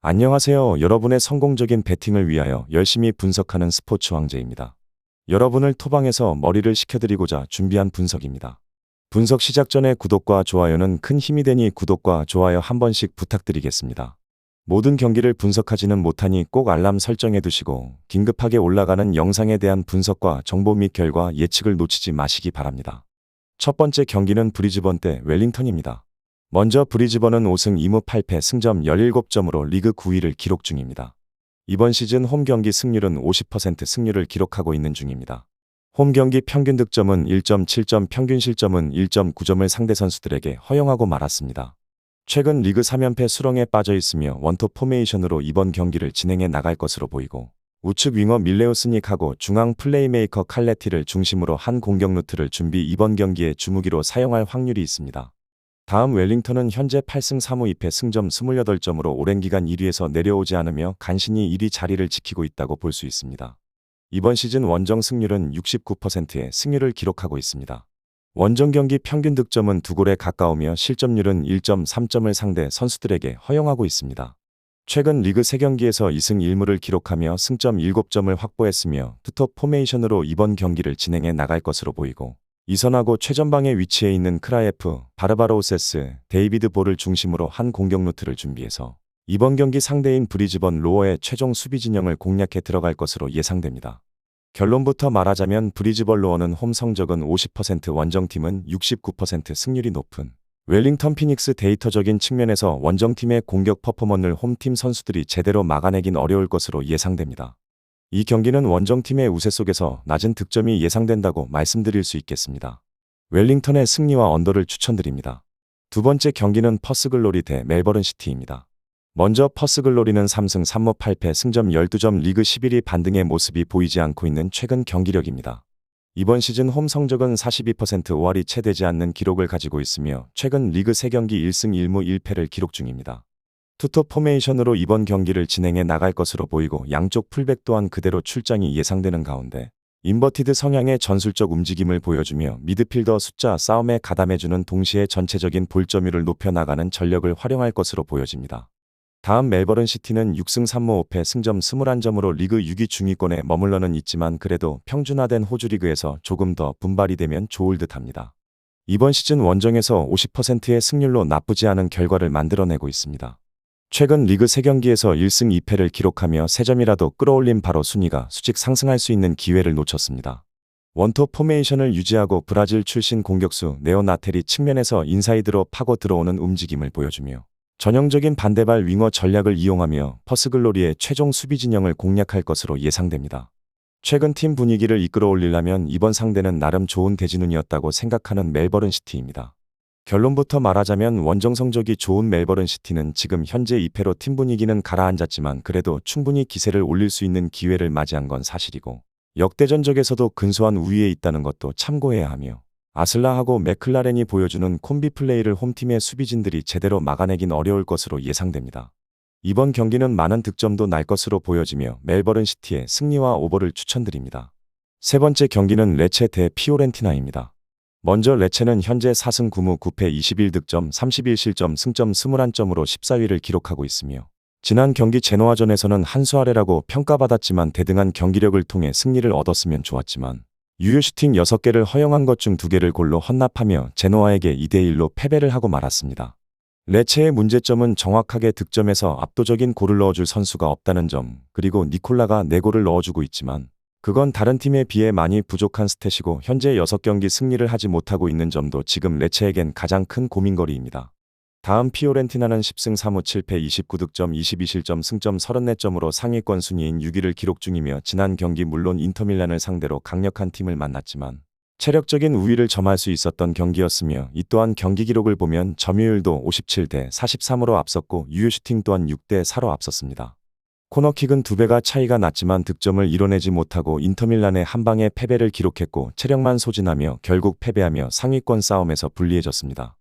안녕하세요. 여러분의 성공적인 배팅을 위하여 열심히 분석하는 스포츠 황제입니다. 여러분을 토방에서 머리를 식혀드리고자 준비한 분석입니다. 분석 시작 전에 구독과 좋아요는 큰 힘이 되니 구독과 좋아요 한 번씩 부탁드리겠습니다. 모든 경기를 분석하지는 못하니 꼭 알람 설정해 두시고 긴급하게 올라가는 영상에 대한 분석과 정보 및 결과 예측을 놓치지 마시기 바랍니다. 첫 번째 경기는 브리즈번 대 웰링턴입니다. 먼저 브리즈번은 5승 2무 8패 승점 17점으로 리그 9위를 기록 중입니다. 이번 시즌 홈 경기 승률은 50% 승률을 기록하고 있는 중입니다. 홈 경기 평균 득점은 1.7점, 평균 실점은 1.9점을 상대 선수들에게 허용하고 말았습니다. 최근 리그 3연패 수렁에 빠져 있으며 원톱 포메이션으로 이번 경기를 진행해 나갈 것으로 보이고 우측 윙어 밀레우스닉하고 중앙 플레이메이커 칼레티를 중심으로 한 공격 루트를 이번 경기에 주무기로 사용할 확률이 있습니다. 다음 웰링턴은 현재 8승 3무 2패 승점 28점으로 오랜 기간 1위에서 내려오지 않으며 간신히 1위 자리를 지키고 있다고 볼 수 있습니다. 이번 시즌 원정 승률은 69%의 승률을 기록하고 있습니다. 원정 경기 평균 득점은 2골에 가까우며 실점률은 1.3점을 상대 선수들에게 허용하고 있습니다. 최근 리그 3경기에서 2승 1무를 기록하며 승점 7점을 확보했으며 투톱 포메이션으로 이번 경기를 진행해 나갈 것으로 보이고 이선하고 최전방에 위치해 있는 크라예프, 바르바로우세스, 데이비드 볼을 중심으로 한 공격 루트를 준비해서 이번 경기 상대인 브리즈번 로어의 최종 수비 진영을 공략해 들어갈 것으로 예상됩니다. 결론부터 말하자면 브리즈번 로어는 홈 성적은 50%, 원정팀은 69% 승률이 높은 웰링턴 피닉스 데이터적인 측면에서 원정팀의 공격 퍼포먼스를 홈팀 선수들이 제대로 막아내긴 어려울 것으로 예상됩니다. 이 경기는 원정팀의 우세 속에서 낮은 득점이 예상된다고 말씀드릴 수 있겠습니다. 웰링턴의 승리와 언더를 추천드립니다. 두 번째 경기는 퍼스글로리 대 멜버른 시티입니다. 먼저 퍼스글로리는 3승 3무 8패 승점 12점 리그 11위 반등의 모습이 보이지 않고 있는 최근 경기력입니다. 이번 시즌 홈 성적은 42% 5할이 채 되지 않는 기록을 가지고 있으며 최근 리그 3경기 1승 1무 1패를 기록 중입니다. 투톱 포메이션으로 이번 경기를 진행해 나갈 것으로 보이고 양쪽 풀백 또한 그대로 출장이 예상되는 가운데 인버티드 성향의 전술적 움직임을 보여주며 미드필더 숫자 싸움에 가담해주는 동시에 전체적인 볼점유를 높여나가는 전력을 활용할 것으로 보여집니다. 다음 멜버른 시티는 6승 3무 5패 승점 21점으로 리그 6위 중위권에 머물러는 있지만 그래도 평준화된 호주 리그에서 조금 더 분발이 되면 좋을 듯합니다. 이번 시즌 원정에서 50%의 승률로 나쁘지 않은 결과를 만들어내고 있습니다. 최근 리그 3경기에서 1승 2패를 기록하며 3점이라도 끌어올린 바로 순위가 수직 상승할 수 있는 기회를 놓쳤습니다. 원톱 포메이션을 유지하고 브라질 출신 공격수 네오나텔이 측면에서 인사이드로 파고 들어오는 움직임을 보여주며 전형적인 반대발 윙어 전략을 이용하며 퍼스글로리의 최종 수비 진영을 공략할 것으로 예상됩니다. 최근 팀 분위기를 이끌어 올리려면 이번 상대는 나름 좋은 대진운이었다고 생각하는 멜버른 시티입니다. 결론부터 말하자면 원정 성적이 좋은 멜버른 시티는 지금 현재 2패로 팀 분위기는 가라앉았지만 그래도 충분히 기세를 올릴 수 있는 기회를 맞이한 건 사실이고 역대 전적에서도 근소한 우위에 있다는 것도 참고해야 하며 아슬라하고 맥클라렌이 보여주는 콤비 플레이를 홈팀의 수비진들이 제대로 막아내긴 어려울 것으로 예상됩니다. 이번 경기는 많은 득점도 날 것으로 보여지며 멜버른 시티의 승리와 오버를 추천드립니다. 세 번째 경기는 레체 대 피오렌티나입니다. 먼저 레체는 현재 4승 9무 9패 21득점 31실점 승점 21점으로 14위를 기록하고 있으며 지난 경기 제노아전에서는 한 수 아래라고 평가받았지만 대등한 경기력을 통해 승리를 얻었으면 좋았지만 유효 슈팅 6개를 허용한 것 중 2개를 골로 헌납하며 제노아에게 2대1로 패배를 하고 말았습니다. 레체의 문제점은 정확하게 득점에서 압도적인 골을 넣어줄 선수가 없다는 점, 그리고 니콜라가 4골을 넣어주고 있지만 그건 다른 팀에 비해 많이 부족한 스탯이고 현재 6경기 승리를 하지 못하고 있는 점도 지금 레체에겐 가장 큰 고민거리입니다. 다음 피오렌티나는 10승 3무 7패 29득점 22실점 승점 34점으로 상위권 순위인 6위를 기록 중이며 지난 경기 물론 인터밀란을 상대로 강력한 팀을 만났지만 체력적인 우위를 점할 수 있었던 경기였으며 이 또한 경기 기록을 보면 점유율도 57대 43으로 앞섰고 유효 슈팅 또한 6대 4로 앞섰습니다. 코너킥은 2배가 차이가 났지만 득점을 이뤄내지 못하고 인터밀란의 한 방에 패배를 기록했고 체력만 소진하며 결국 패배하며 상위권 싸움에서 불리해졌습니다.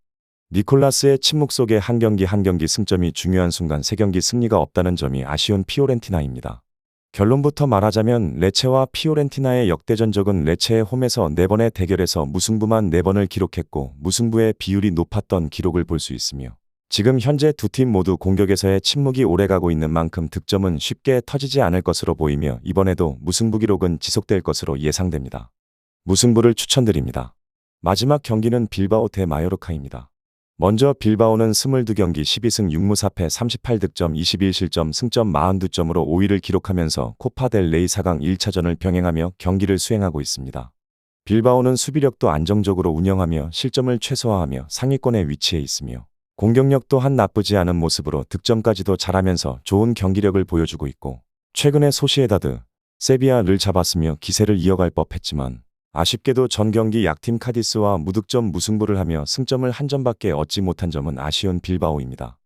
니콜라스의 침묵 속에 한 경기 한 경기 승점이 중요한 순간 3경기 승리가 없다는 점이 아쉬운 피오렌티나입니다. 결론부터 말하자면 레체와 피오렌티나의 역대 전적은 레체의 홈에서 4번의 대결에서 무승부만 4번을 기록했고 무승부의 비율이 높았던 기록을 볼 수 있으며 지금 현재 두 팀 모두 공격에서의 침묵이 오래가고 있는 만큼 득점은 쉽게 터지지 않을 것으로 보이며 이번에도 무승부 기록은 지속될 것으로 예상됩니다. 무승부를 추천드립니다. 마지막 경기는 빌바오 대 마요르카입니다. 먼저 빌바오는 22경기 12승 6무 4패 38득점 21실점 승점 42점으로 5위를 기록하면서 코파 델 레이 4강 1차전을 병행하며 경기를 수행하고 있습니다. 빌바오는 수비력도 안정적으로 운영하며 실점을 최소화하며 상위권에 위치해 있으며 공격력 또한 나쁘지 않은 모습으로 득점까지도 잘하면서 좋은 경기력을 보여주고 있고 최근에 소시에다드, 세비야를 잡았으며 기세를 이어갈 법했지만 아쉽게도 전 경기 약팀 카디스와 무득점 무승부를 하며 승점을 한 점밖에 얻지 못한 점은 아쉬운 빌바오입니다.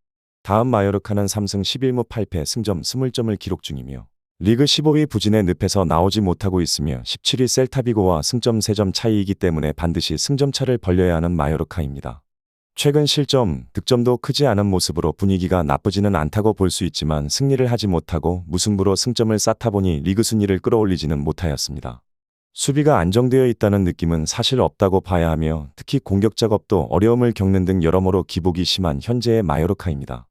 다음 마요르카는 3승 11무 8패 승점 20점을 기록 중이며 리그 15위 부진의 늪에서 나오지 못하고 있으며 17위 셀타비고와 승점 3점 차이이기 때문에 반드시 승점 차를 벌려야 하는 마요르카입니다. 최근 실점, 득점도 크지 않은 모습으로 분위기가 나쁘지는 않다고 볼 수 있지만 승리를 하지 못하고 무승부로 승점을 쌓다 보니 리그 순위를 끌어올리지는 못하였습니다. 수비가 안정되어 있다는 느낌은 사실 없다고 봐야 하며 특히 공격 작업도 어려움을 겪는 등 여러모로 기복이 심한 현재의 마요르카입니다.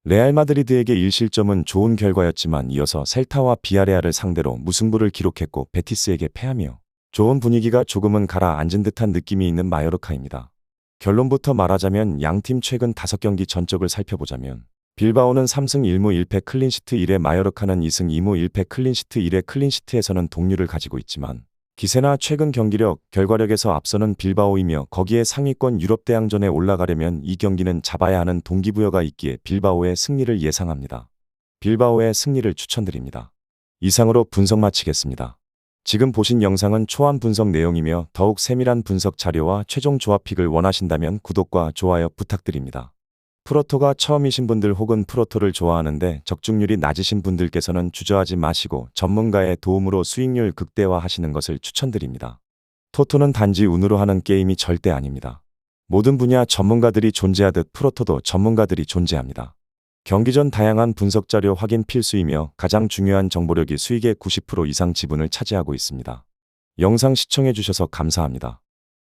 레알 마드리드에게 1실점은 좋은 결과였지만 이어서 셀타와 비아레알을 상대로 무승부를 기록했고 베티스에게 패하며 좋은 분위기가 조금은 가라앉은 듯한 느낌이 있는 마요르카입니다. 결론부터 말하자면 양팀 최근 5경기 전적을 살펴보자면 빌바오는 3승 1무 1패 클린시트 1에 마요르카는 2승 2무 1패 클린시트 1에 클린시트에서는 동률을 가지고 있지만 기세나 최근 경기력, 결과력에서 앞서는 빌바오이며 거기에 상위권 유럽 대항전에 올라가려면 이 경기는 잡아야 하는 동기부여가 있기에 빌바오의 승리를 예상합니다. 빌바오의 승리를 추천드립니다. 이상으로 분석 마치겠습니다. 지금 보신 영상은 초안 분석 내용이며 더욱 세밀한 분석 자료와 최종 조합픽을 원하신다면 구독과 좋아요 부탁드립니다. 프로토가 처음이신 분들 혹은 프로토를 좋아하는데 적중률이 낮으신 분들께서는 주저하지 마시고 전문가의 도움으로 수익률 극대화하시는 것을 추천드립니다. 토토는 단지 운으로 하는 게임이 절대 아닙니다. 모든 분야 전문가들이 존재하듯 프로토도 전문가들이 존재합니다. 경기 전 다양한 분석 자료 확인 필수이며 가장 중요한 정보력이 수익의 90% 이상 지분을 차지하고 있습니다. 영상 시청해 주셔서 감사합니다.